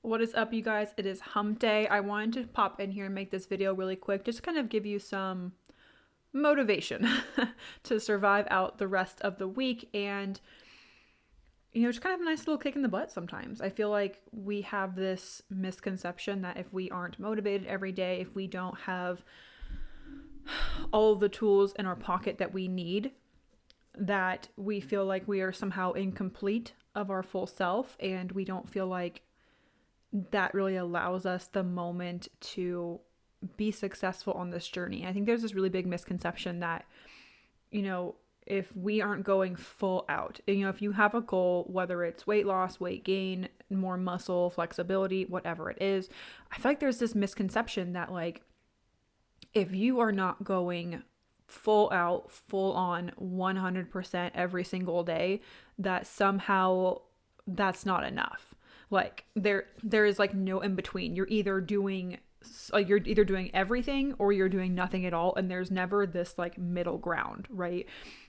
What is up, you guys? It is hump day. I wanted to pop in here and make this video really quick, just kind of give you some motivation to survive out the rest of the week and, just kind of a nice little kick in the butt sometimes. I feel like we have this misconception that if we aren't motivated every day, if we don't have all of the tools in our pocket that we need, that we feel like we are somehow incomplete of our full self, and we don't feel like that really allows us the moment to be successful on this journey. I think there's this really big misconception that, if we aren't going full out, if you have a goal, whether it's weight loss, weight gain, more muscle, flexibility, whatever it is, I feel like there's this misconception that if you are not going full out, full on 100% every single day, that somehow that's not enough. There is no in between. You're either doing everything or you're doing nothing at all, and there's never this middle ground, right?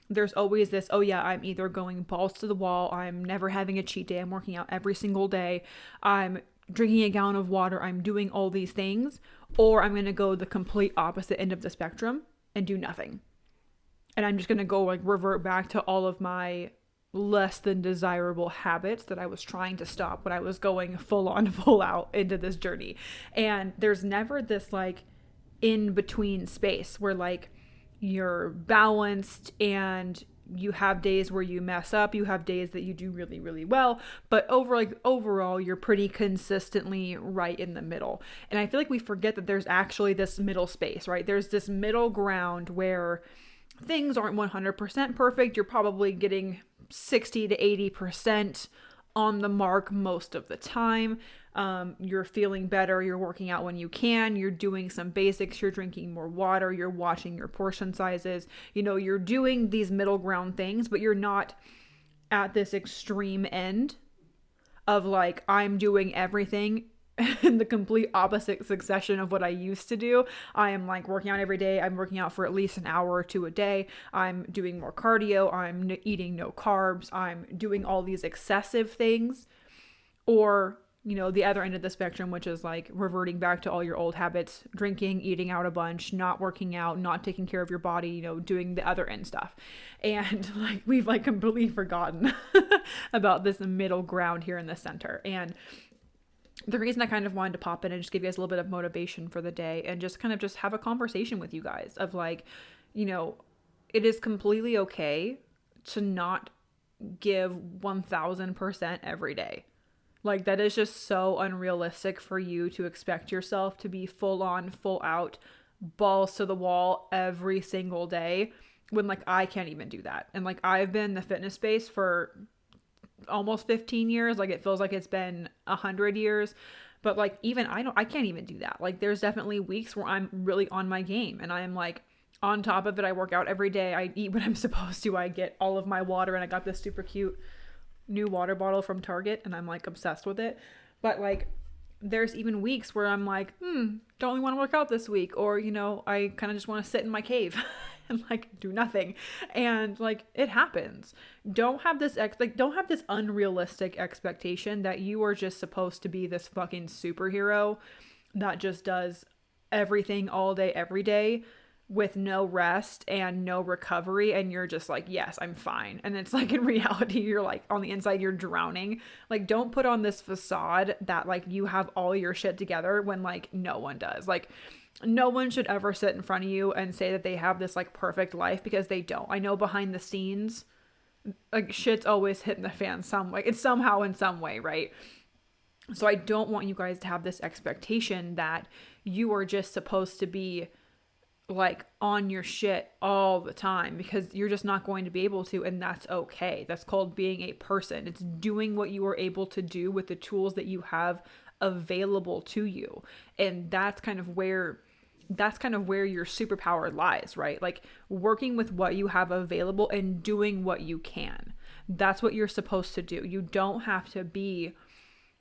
There's always this, oh yeah, I'm either going balls to the wall, I'm never having a cheat day, I'm working out every single day, I'm drinking a gallon of water, I'm doing all these things, or I'm going to go the complete opposite end of the spectrum and do nothing. And I'm just going to go revert back to all of my less than desirable habits that I was trying to stop when I was going full on, full out into this journey. And there's never this in between space where you're balanced and you have days where you mess up, you have days that you do really, really well, but overall you're pretty consistently right in the middle. And I feel like we forget that there's actually this middle space, right? There's this middle ground where things aren't 100% perfect. You're probably getting 60 to 80% on the mark most of the time. You're feeling better. You're working out when you can. You're doing some basics. You're drinking more water. You're watching your portion sizes. You're doing these middle ground things, but you're not at this extreme end of I'm doing everything in the complete opposite succession of what I used to do. I am working out every day. I'm working out for at least an hour or two a day. I'm doing more cardio. I'm eating no carbs. I'm doing all these excessive things. Or, the other end of the spectrum, which is reverting back to all your old habits, drinking, eating out a bunch, not working out, not taking care of your body, doing the other end stuff. And we've completely forgotten about this middle ground here in the center. And the reason I kind of wanted to pop in and just give you guys a little bit of motivation for the day and just kind of just have a conversation with you guys of it is completely okay to not give 1000% every day. That is just so unrealistic for you to expect yourself to be full on, full out, balls to the wall every single day when I can't even do that. And I've been in the fitness space for almost 15 years. It feels like it's been 100 years, but even I can't even do that. There's definitely weeks where I'm really on my game and I'm on top of it. I work out every day. I eat what I'm supposed to. I get all of my water, and I got this super cute new water bottle from Target and I'm obsessed with it. But there's even weeks where I'm don't really want to work out this week, or I kind of just want to sit in my cave and do nothing. And it happens. Don't have this don't have this unrealistic expectation that you are just supposed to be this fucking superhero that just does everything all day every day with no rest and no recovery, and you're just yes, I'm fine. And it's in reality you're on the inside you're drowning. Don't put on this facade that you have all your shit together when no one does. No one should ever sit in front of you and say that they have this perfect life, because they don't. I know behind the scenes shit's always hitting the fan some way. It's somehow in some way, right? So I don't want you guys to have this expectation that you are just supposed to be on your shit all the time, because you're just not going to be able to, and that's okay. That's called being a person. It's doing what you are able to do with the tools that you have available to you. And that's kind of where your superpower lies, right? Working with what you have available and doing what you can. That's what you're supposed to do. You don't have to be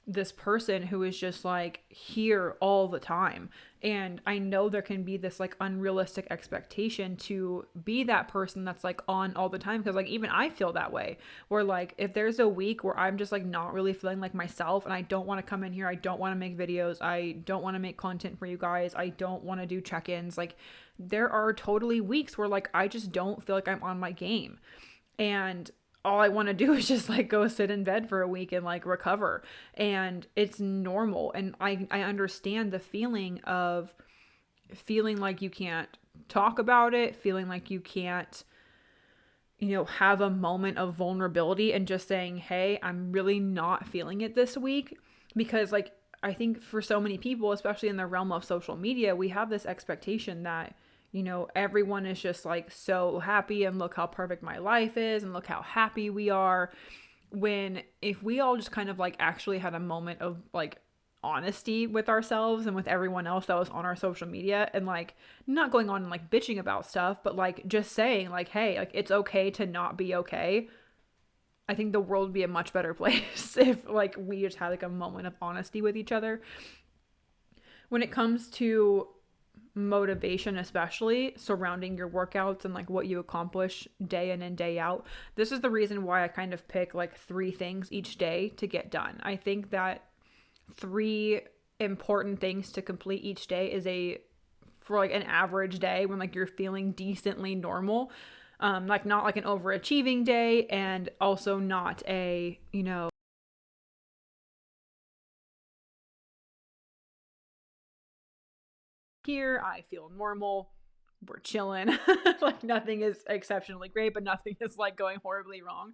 this person who is just like here all the time. And I know there can be this like unrealistic expectation to be that person that's like on all the time. Cause like even I feel that way, where like if there's a week where I'm just like not really feeling like myself and I don't want to come in here, I don't want to make videos, I don't want to make content for you guys, I don't want to do check ins. Like there are totally weeks where like I just don't feel like I'm on my game. And all I want to do is just like go sit in bed for a week and like recover. And it's normal. And I understand the feeling of feeling like you can't talk about it, feeling like you can't, have a moment of vulnerability and just saying, hey, I'm really not feeling it this week. Because like, I think for so many people, especially in the realm of social media, we have this expectation that everyone is just like so happy and look how perfect my life is and look how happy we are. When if we all just kind of like actually had a moment of like honesty with ourselves and with everyone else that was on our social media, and like not going on and like bitching about stuff, but like just saying like, hey, like it's okay to not be okay. I think the world would be a much better place if like we just had like a moment of honesty with each other. When it comes to motivation, especially surrounding your workouts and like what you accomplish day in and day out, this is the reason why I kind of pick like 3 things each day to get done. I think that 3 important things to complete each day is for like an average day when like you're feeling decently normal, like not like an overachieving day, and also not a here I feel normal, we're chilling. Like nothing is exceptionally great, but nothing is like going horribly wrong.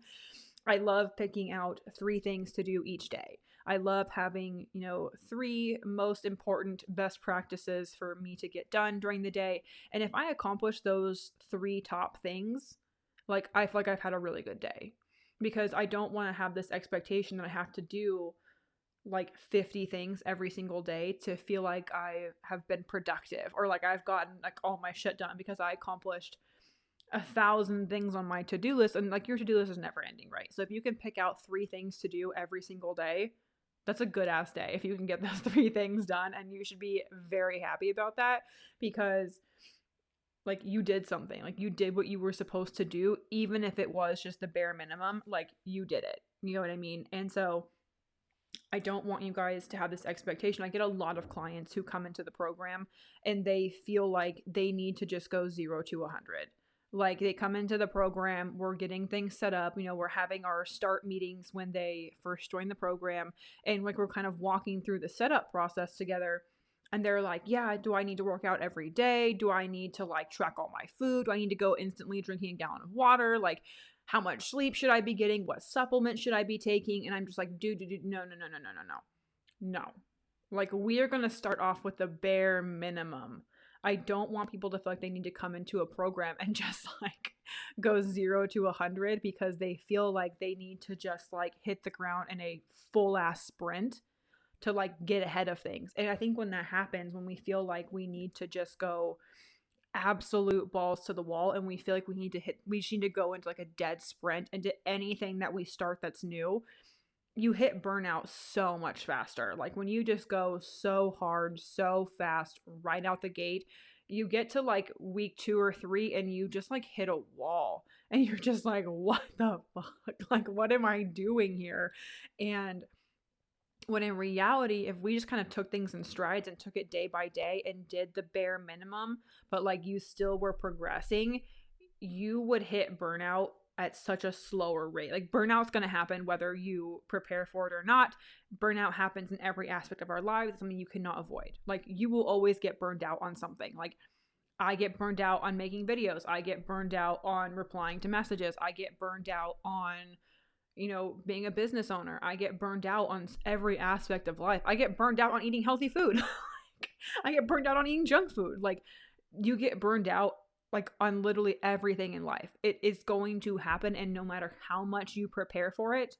I love picking out 3 things to do each day. I love having, 3 most important best practices for me to get done during the day. And if I accomplish those 3 top things, like I feel like I've had a really good day, because I don't want to have this expectation that I have to do like 50 things every single day to feel like I have been productive or like I've gotten like all my shit done because I accomplished 1,000 things on my to-do list. And like your to-do list is never ending, right? So if you can pick out 3 things to do every single day, that's a good ass day if you can get those 3 things done, and you should be very happy about that, because like you did something, like you did what you were supposed to do, even if it was just the bare minimum, like you did it, you know what I mean? And so I don't want you guys to have this expectation. I get a lot of clients who come into the program and they feel like they need to just go 0 to 100. Like they come into the program, we're getting things set up, we're having our start meetings when they first join the program, and like we're kind of walking through the setup process together. And they're like, yeah, do I need to work out every day? Do I need to like track all my food? Do I need to go instantly drinking a gallon of water? Like, how much sleep should I be getting? What supplements should I be taking? And I'm just like, dude, no, no, no, no, no, no, no. No. Like, we are going to start off with the bare minimum. I don't want people to feel like they need to come into a program and just like go 0 to 100 because they feel like they need to just like hit the ground in a full ass sprint to like get ahead of things. And I think when that happens, when we feel like we need to just go absolute balls to the wall and we feel like we just need to go into like a dead sprint into anything that we start that's new, you hit burnout so much faster. Like when you just go so hard, so fast right out the gate, you get to like week 2 or 3 and you just like hit a wall and you're just like, what the fuck? Like, what am I doing here? And when in reality, if we just kind of took things in strides and took it day by day and did the bare minimum, but like you still were progressing, you would hit burnout at such a slower rate. Like burnout's going to happen whether you prepare for it or not. Burnout happens in every aspect of our lives. It's something you cannot avoid. Like you will always get burned out on something. Like I get burned out on making videos. I get burned out on replying to messages. I get burned out on being a business owner. I get burned out on every aspect of life. I get burned out on eating healthy food. I get burned out on eating junk food. Like you get burned out like on literally everything in life. It is going to happen, and no matter how much you prepare for it,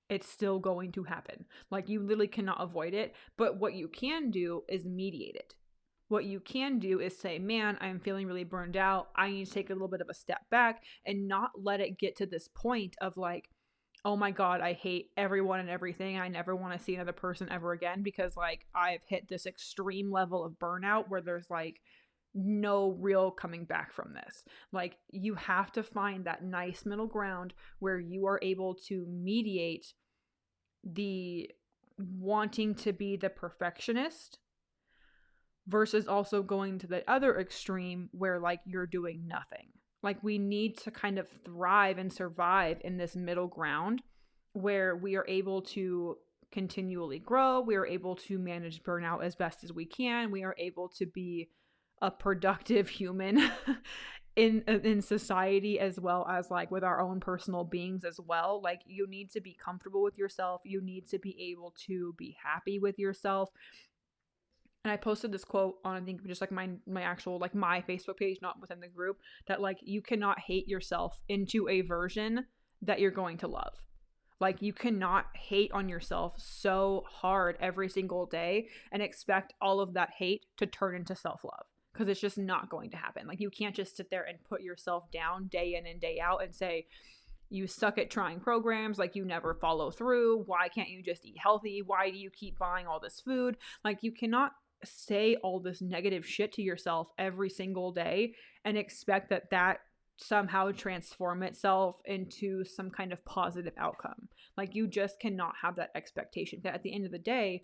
it's still going to happen. Like you literally cannot avoid it. But what you can do is mediate it. What you can do is say, man, I'm feeling really burned out. I need to take a little bit of a step back and not let it get to this point of like, oh my God, I hate everyone and everything. I never want to see another person ever again because like I've hit this extreme level of burnout where there's like no real coming back from this. Like you have to find that nice middle ground where you are able to mediate the wanting to be the perfectionist versus also going to the other extreme where like you're doing nothing. Like we need to kind of thrive and survive in this middle ground where we are able to continually grow, we are able to manage burnout as best as we can, we are able to be a productive human in society as well as like with our own personal beings as well. Like you need to be comfortable with yourself, you need to be able to be happy with yourself. And I posted this quote on, I think, just like my actual, like my Facebook page, not within the group, that like you cannot hate yourself into a version that you're going to love. Like you cannot hate on yourself so hard every single day and expect all of that hate to turn into self-love, because it's just not going to happen. Like you can't just sit there and put yourself down day in and day out and say, you suck at trying programs, like you never follow through. Why can't you just eat healthy? Why do you keep buying all this food? Like you cannot say all this negative shit to yourself every single day and expect that somehow transform itself into some kind of positive outcome. Like you just cannot have that expectation that at the end of the day,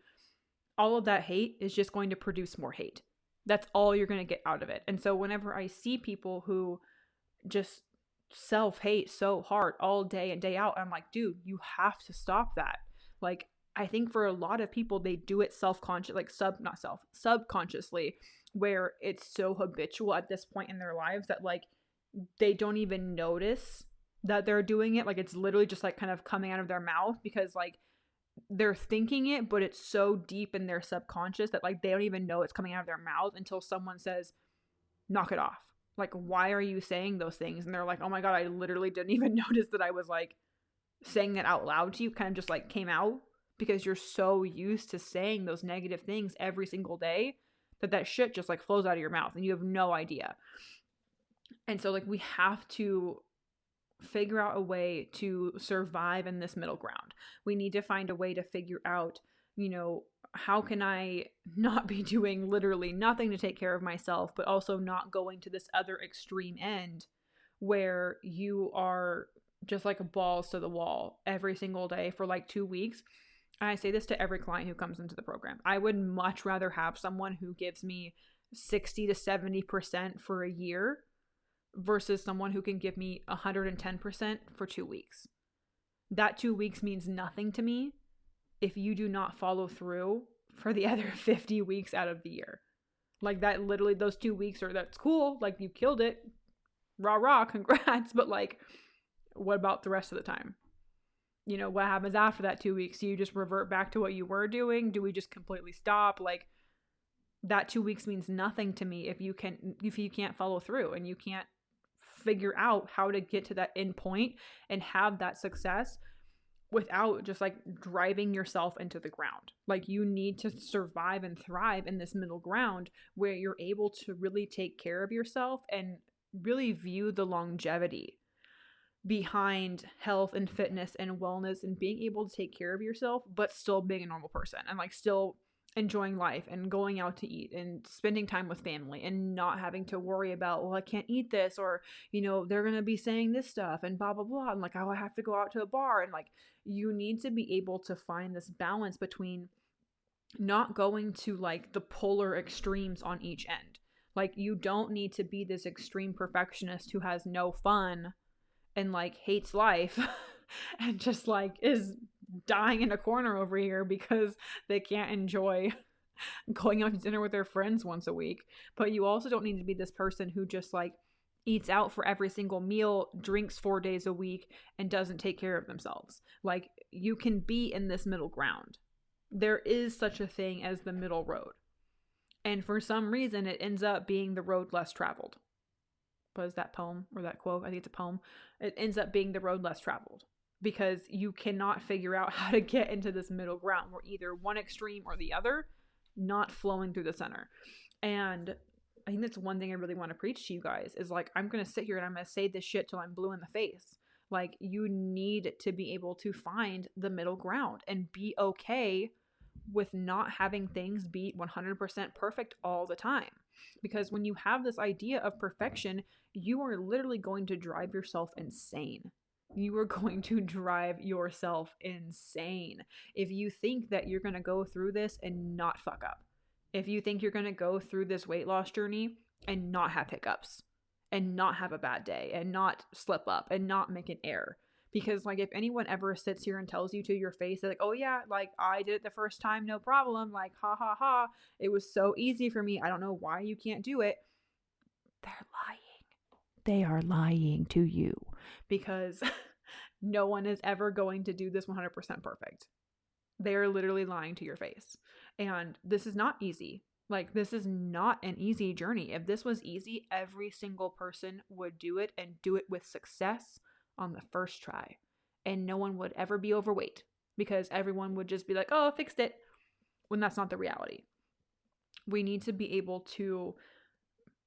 all of that hate is just going to produce more hate. That's all you're going to get out of it. And so whenever I see people who just self-hate so hard all day and day out, I'm like, dude, you have to stop that. Like I think for a lot of people, they do it self-conscious, like subconsciously, where it's so habitual at this point in their lives that like they don't even notice that they're doing it. Like it's literally just like kind of coming out of their mouth because like they're thinking it, but it's so deep in their subconscious that like they don't even know it's coming out of their mouth until someone says, knock it off. Like, why are you saying those things? And they're like, oh my God, I literally didn't even notice that I was like saying that out loud to you. Kind of just like came out because you're so used to saying those negative things every single day that shit just like flows out of your mouth and you have no idea. And so like we have to figure out a way to survive in this middle ground. We need to find a way to figure out, how can I not be doing literally nothing to take care of myself, but also not going to this other extreme end where you are just like balls to the wall every single day for like 2 weeks. And I say this to every client who comes into the program. I would much rather have someone who gives me 60 to 70% for a year versus someone who can give me 110% for 2 weeks. That 2 weeks means nothing to me if you do not follow through for the other 50 weeks out of the year. Like that literally, those 2 weeks that's cool. Like you killed it. Rah, rah, congrats. But like, what about the rest of the time? What happens after that 2 weeks? Do you just revert back to what you were doing? Do we just completely stop? Like that 2 weeks means nothing to me if you can't follow through and you can't figure out how to get to that end point and have that success without just like driving yourself into the ground. Like you need to survive and thrive in this middle ground where you're able to really take care of yourself and really view the longevity behind health and fitness and wellness and being able to take care of yourself, but still being a normal person and like still enjoying life and going out to eat and spending time with family and not having to worry about, well, I can't eat this, or, they're going to be saying this stuff and blah, blah, blah. And like, oh, I have to go out to a bar. And like, you need to be able to find this balance between not going to like the polar extremes on each end. Like you don't need to be this extreme perfectionist who has no fun and like hates life and just like is dying in a corner over here because they can't enjoy going out to dinner with their friends once a week. But you also don't need to be this person who just like eats out for every single meal, drinks 4 days a week, and doesn't take care of themselves. Like you can be in this middle ground. There is such a thing as the middle road. And for some reason, it ends up being the road less traveled. Was that poem or that quote? I think it's a poem. It ends up being the road less traveled because you cannot figure out how to get into this middle ground where either one extreme or the other, not flowing through the center. And I think that's one thing I really want to preach to you guys is like, I'm going to sit here and I'm going to say this shit till I'm blue in the face. Like, you need to be able to find the middle ground and be okay with not having things be 100% perfect all the time. Because when you have this idea of perfection, you are literally going to drive yourself insane. You are going to drive yourself insane if you think that you're going to go through this and not fuck up. If you think you're going to go through this weight loss journey and not have hiccups and not have a bad day and not slip up and not make an error. Because, like, if anyone ever sits here and tells you to your face, they're like, oh yeah, like, I did it the first time, no problem. Like, ha ha ha. It was so easy for me. I don't know why you can't do it. They're lying. They are lying to you, because no one is ever going to do this 100% perfect. They are literally lying to your face. And this is not easy. Like, this is not an easy journey. If this was easy, every single person would do it and do it with success on the first try. And no one would ever be overweight, because everyone would just be like, oh, I fixed it, when that's not the reality. We need to be able to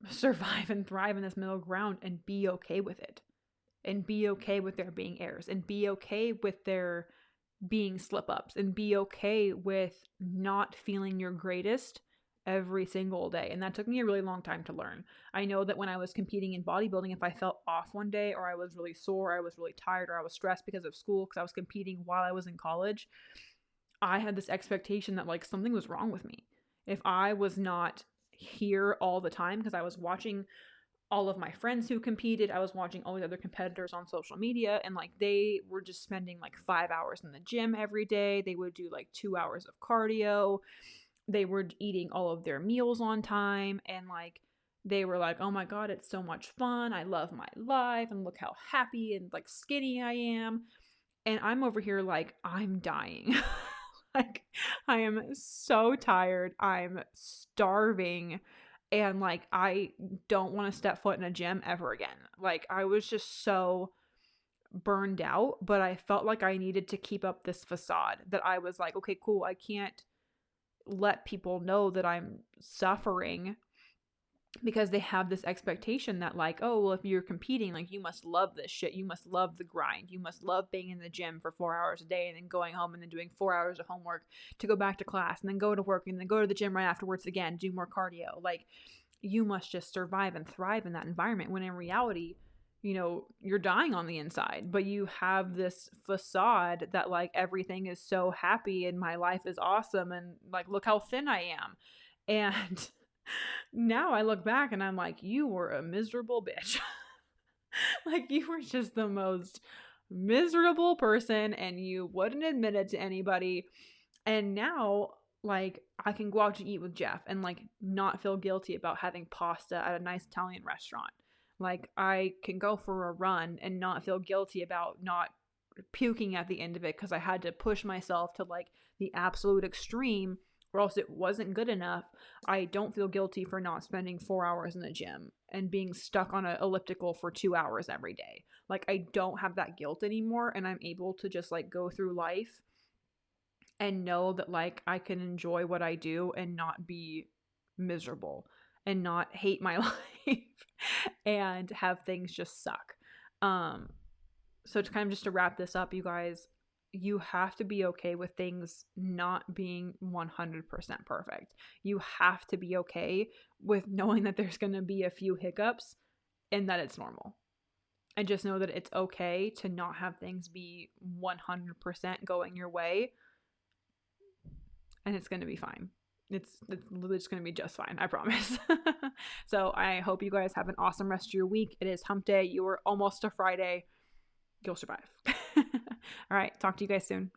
survive and thrive in this middle ground and be okay with it. And be okay with there being errors. And be okay with there being slip ups. And be okay with not feeling your greatest every single day. And that took me a really long time to learn. I know that when I was competing in bodybuilding, if I felt off one day, or I was really sore, I was really tired, or I was stressed because of school, because I was competing while I was in college, I had this expectation that, like, something was wrong with me. If I was not here all the time, because I was watching all of my friends who competed, I was watching all the other competitors on social media, and like, they were just spending like 5 hours in the gym every day. They would do like 2 hours of cardio. They were eating all of their meals on time, and like, they were like, oh my God, it's so much fun. I love my life, and look how happy and like skinny I am. And I'm over here like, I'm dying. Like, I am so tired. I'm starving. And like, I don't want to step foot in a gym ever again. Like, I was just so burned out, but I felt like I needed to keep up this facade that I was like, okay, cool. I can't let people know that I'm suffering, because they have this expectation that, like, oh, well, if you're competing, like, you must love this shit. You must love the grind. You must love being in the gym for 4 hours a day, and then going home and then doing 4 hours of homework to go back to class, and then go to work, and then go to the gym right afterwards again, do more cardio. Like, you must just survive and thrive in that environment, when in reality, you know, you're dying on the inside. But you have this facade that, like, everything is so happy and my life is awesome, and like, look how thin I am. And now I look back and I'm like, you were a miserable bitch. Like, you were just the most miserable person, and you wouldn't admit it to anybody. And now, like, I can go out to eat with Jeff and like not feel guilty about having pasta at a nice Italian restaurant. Like, I can go for a run and not feel guilty about not puking at the end of it, because I had to push myself to like the absolute extreme, or else it wasn't good enough. I don't feel guilty for not spending 4 hours in the gym and being stuck on an elliptical for 2 hours every day. Like, I don't have that guilt anymore, and I'm able to just like go through life and know that, like, I can enjoy what I do and not be miserable and not hate my life and have things just suck. So to kind of just to wrap this up, you guys, you have to be okay with things not being 100% perfect. You have to be okay with knowing that there's going to be a few hiccups and that it's normal. And just know that it's okay to not have things be 100% going your way. And it's going to be fine. It's just going to be just fine. I promise. So I hope you guys have an awesome rest of your week. It is hump day. You are almost to Friday. You'll survive. All right. Talk to you guys soon.